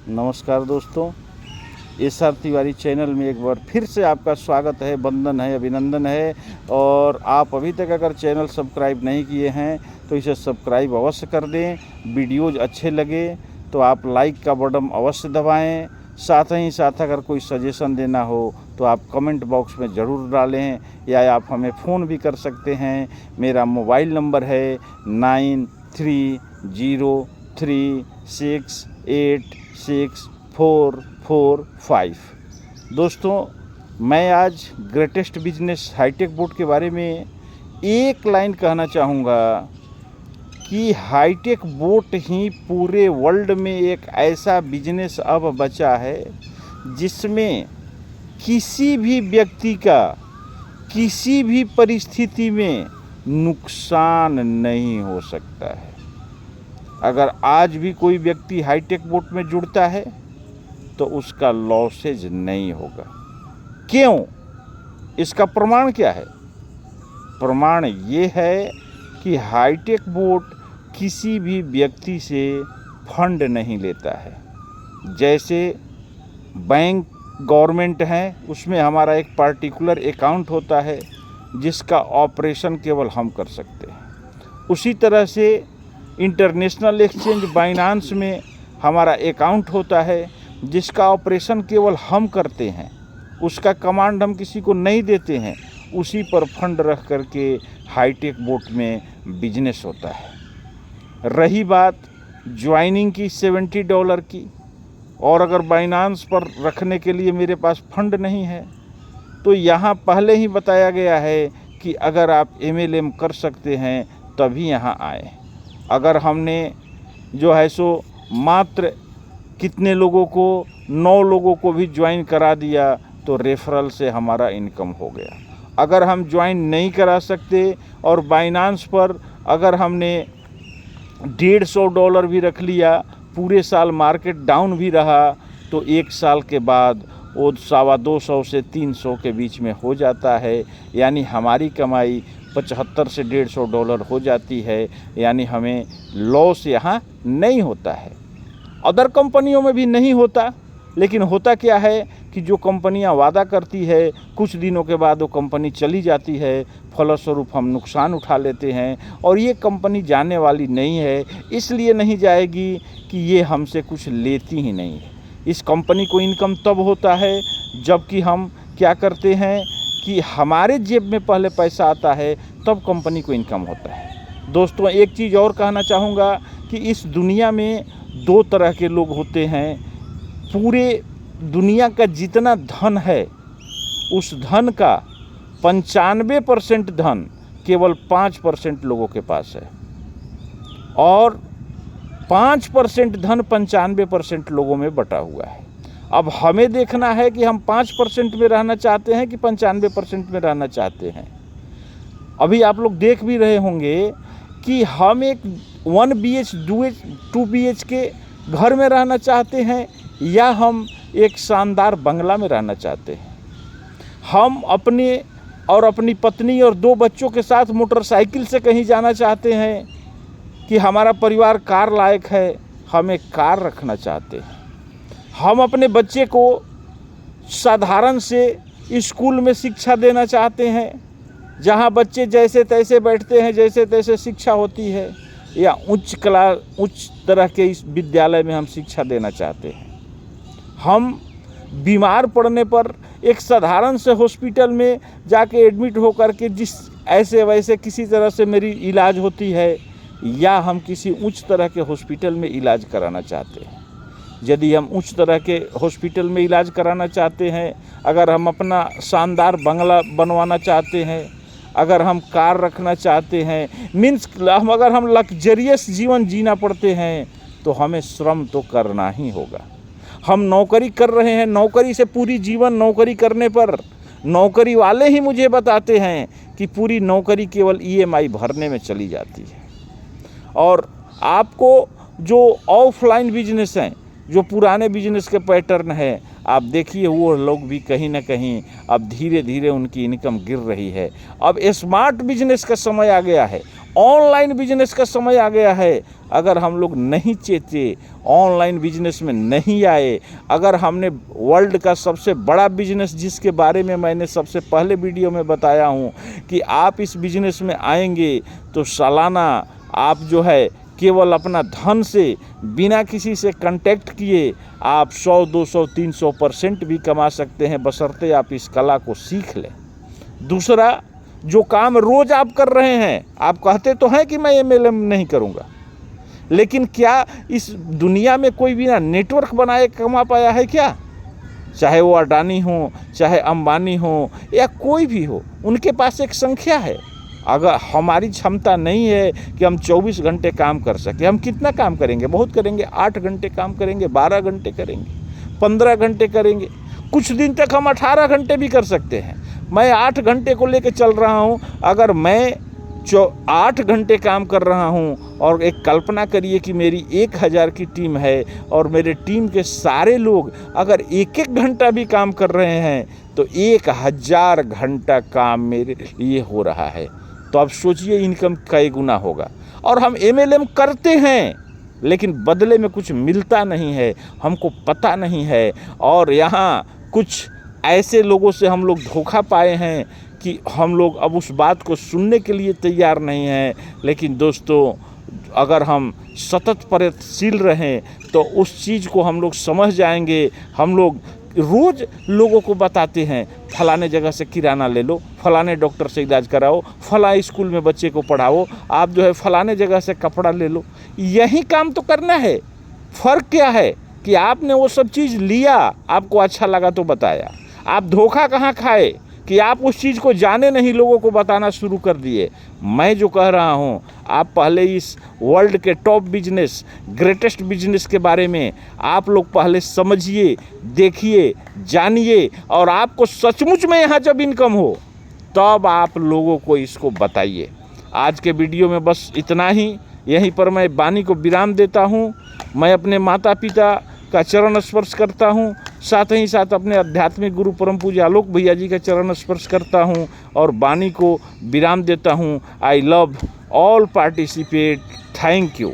नमस्कार दोस्तों, SR Tiwari channel में एक बार फिर से आपका स्वागत है, वंदन है, अभिनंदन है। और आप अभी तक अगर चैनल सब्सक्राइब नहीं किए हैं तो इसे सब्सक्राइब अवश्य कर दें। वीडियोज़ अच्छे लगे तो आप लाइक का बटन अवश्य दबाएं। साथ ही साथ अगर कोई सजेशन देना हो तो आप कमेंट बॉक्स में ज़रूर डालें या आप हमें फ़ोन भी कर सकते हैं। मेरा मोबाइल नंबर है 9306864445। दोस्तों, मैं आज ग्रेटेस्ट बिजनेस हाईटेक बोट के बारे में एक लाइन कहना चाहूँगा कि हाईटेक बोट ही पूरे वर्ल्ड में एक ऐसा बिजनेस अब बचा है जिसमें किसी भी व्यक्ति का किसी भी परिस्थिति में नुकसान नहीं हो सकता है। अगर आज भी कोई व्यक्ति हाईटेक बोट में जुड़ता है तो उसका लॉसेज नहीं होगा। क्यों? इसका प्रमाण क्या है? प्रमाण ये है कि हाईटेक बोट किसी भी व्यक्ति से फंड नहीं लेता है। जैसे बैंक गवर्नमेंट है, उसमें हमारा एक पार्टिकुलर अकाउंट होता है जिसका ऑपरेशन केवल हम कर सकते हैं। उसी तरह से इंटरनेशनल एक्सचेंज बाइनांस में हमारा अकाउंट होता है जिसका ऑपरेशन केवल हम करते हैं, उसका कमांड हम किसी को नहीं देते हैं। उसी पर फंड रख करके हाईटेक बोट में बिजनेस होता है। रही बात ज्वाइनिंग की $70 की, और अगर बाइनांस पर रखने के लिए मेरे पास फंड नहीं है तो यहाँ पहले ही बताया गया है कि अगर आप MLM कर सकते हैं तभी यहाँ आए। अगर हमने जो है सो मात्र कितने लोगों को 9 लोगों को भी ज्वाइन करा दिया तो रेफरल से हमारा इनकम हो गया। अगर हम ज्वाइन नहीं करा सकते और बाइनांस पर अगर हमने $150 भी रख लिया, पूरे साल मार्केट डाउन भी रहा तो एक साल के बाद वो 250 से 300 के बीच में हो जाता है। यानी हमारी कमाई 75 से $150 हो जाती है। यानी हमें लॉस यहाँ नहीं होता है। अदर कंपनियों में भी नहीं होता, लेकिन होता क्या है कि जो कंपनियां वादा करती है कुछ दिनों के बाद वो कंपनी चली जाती है, फलस्वरूप हम नुकसान उठा लेते हैं। और ये कंपनी जाने वाली नहीं है, इसलिए नहीं जाएगी कि ये हमसे कुछ लेती ही नहीं है। इस कंपनी को इनकम तब होता है जबकि हम क्या करते हैं कि हमारे जेब में पहले पैसा आता है, तब कंपनी को इनकम होता है। दोस्तों, एक चीज़ और कहना चाहूँगा कि इस दुनिया में 2 तरह के लोग होते हैं। पूरे दुनिया का जितना धन है उस धन का 95% धन केवल 5% लोगों के पास है, और 5% धन 95% लोगों में बटा हुआ है। अब हमें देखना है कि हम 5% में रहना चाहते हैं कि 95% में रहना चाहते हैं। अभी आप लोग देख भी रहे होंगे कि हम एक 1 BH 2 BH के घर में रहना चाहते हैं या हम एक शानदार बंगला में रहना चाहते हैं। हम अपने और अपनी पत्नी और 2 बच्चों के साथ मोटरसाइकिल से कहीं जाना चाहते हैं कि हमारा परिवार कार लायक है, हम एक कार रखना चाहते हैं। हम अपने बच्चे को साधारण से स्कूल में शिक्षा देना चाहते हैं जहां बच्चे जैसे तैसे बैठते हैं, जैसे तैसे शिक्षा होती है, या उच्च तरह के इस विद्यालय में हम शिक्षा देना चाहते हैं। हम बीमार पड़ने पर एक साधारण से हॉस्पिटल में जाके एडमिट होकर के जिस ऐसे वैसे किसी तरह से मेरी इलाज होती है, या हम किसी उच्च तरह के हॉस्पिटल में इलाज कराना चाहते हैं। यदि हम उच्च तरह के हॉस्पिटल में इलाज कराना चाहते हैं, अगर हम अपना शानदार बंगला बनवाना चाहते हैं, अगर हम कार रखना चाहते हैं, अगर हम लग्जरियस जीवन जीना पड़ते हैं तो हमें श्रम तो करना ही होगा। हम नौकरी कर रहे हैं, नौकरी से पूरी जीवन नौकरी करने पर नौकरी वाले ही मुझे बताते हैं कि पूरी नौकरी केवल EMI भरने में चली जाती है। और आपको जो ऑफलाइन बिजनेस हैं, जो पुराने बिजनेस के पैटर्न है, आप देखिए वो लोग भी कहीं ना कहीं अब धीरे धीरे उनकी इनकम गिर रही है। अब स्मार्ट बिजनेस का समय आ गया है, ऑनलाइन बिजनेस का समय आ गया है। अगर हम लोग नहीं चेते, ऑनलाइन बिजनेस में नहीं आए, अगर हमने वर्ल्ड का सबसे बड़ा बिजनेस जिसके बारे में मैंने सबसे पहले वीडियो में बताया हूँ कि आप इस बिजनेस में आएंगे तो सालाना आप जो है केवल अपना धन से बिना किसी से कांटेक्ट किए आप 100, 200, 300% भी कमा सकते हैं, बशर्ते आप इस कला को सीख लें। दूसरा, जो काम रोज़ आप कर रहे हैं, आप कहते तो हैं कि मैं MLM नहीं करूँगा, लेकिन क्या इस दुनिया में कोई बिना नेटवर्क बनाए कमा पाया है क्या? चाहे वो अडानी हो, चाहे अंबानी हो, या कोई भी हो, उनके पास एक संख्या है। अगर हमारी क्षमता नहीं है कि हम 24 घंटे काम कर सकें, हम कितना काम करेंगे? बहुत करेंगे, 8 घंटे काम करेंगे, 12 घंटे करेंगे, 15 घंटे करेंगे, कुछ दिन तक हम 18 घंटे भी कर सकते हैं। मैं 8 घंटे को लेकर चल रहा हूँ। अगर मैं 8 घंटे काम कर रहा हूँ और एक कल्पना करिए कि मेरी 1000 की टीम है और मेरे टीम के सारे लोग अगर 1-1 घंटा भी काम कर रहे हैं तो 1000 घंटा काम मेरे लिए हो रहा है। तो अब सोचिए इनकम कई गुना होगा। और हम MLM करते हैं लेकिन बदले में कुछ मिलता नहीं है, हमको पता नहीं है। और यहाँ कुछ ऐसे लोगों से हम लोग धोखा पाए हैं कि हम लोग अब उस बात को सुनने के लिए तैयार नहीं हैं। लेकिन दोस्तों, अगर हम सतत प्रयत्नशील रहें तो उस चीज़ को हम लोग समझ जाएंगे। हम लोग रोज़ लोगों को बताते हैं फलाने जगह से किराना ले लो, फलाने डॉक्टर से इलाज कराओ, फलाने स्कूल में बच्चे को पढ़ाओ, आप जो है फलाने जगह से कपड़ा ले लो। यही काम तो करना है। फ़र्क क्या है कि आपने वो सब चीज़ लिया, आपको अच्छा लगा तो बताया। आप धोखा कहाँ खाए कि आप उस चीज़ को जाने नहीं, लोगों को बताना शुरू कर दिए। मैं जो कह रहा हूँ, आप पहले इस वर्ल्ड के टॉप बिजनेस, ग्रेटेस्ट बिजनेस के बारे में आप लोग पहले समझिए, देखिए, जानिए, और आपको सचमुच में यहाँ जब इनकम हो तब आप लोगों को इसको बताइए। आज के वीडियो में बस इतना ही। यहीं पर मैं वाणी को विराम देता हूँ। मैं अपने माता पिता का चरण स्पर्श करता हूँ, साथ ही साथ अपने आध्यात्मिक गुरु परम पूज्य आलोक भैया जी का चरण स्पर्श करता हूँ और वाणी को विराम देता हूँ। I love all participate. Thank you.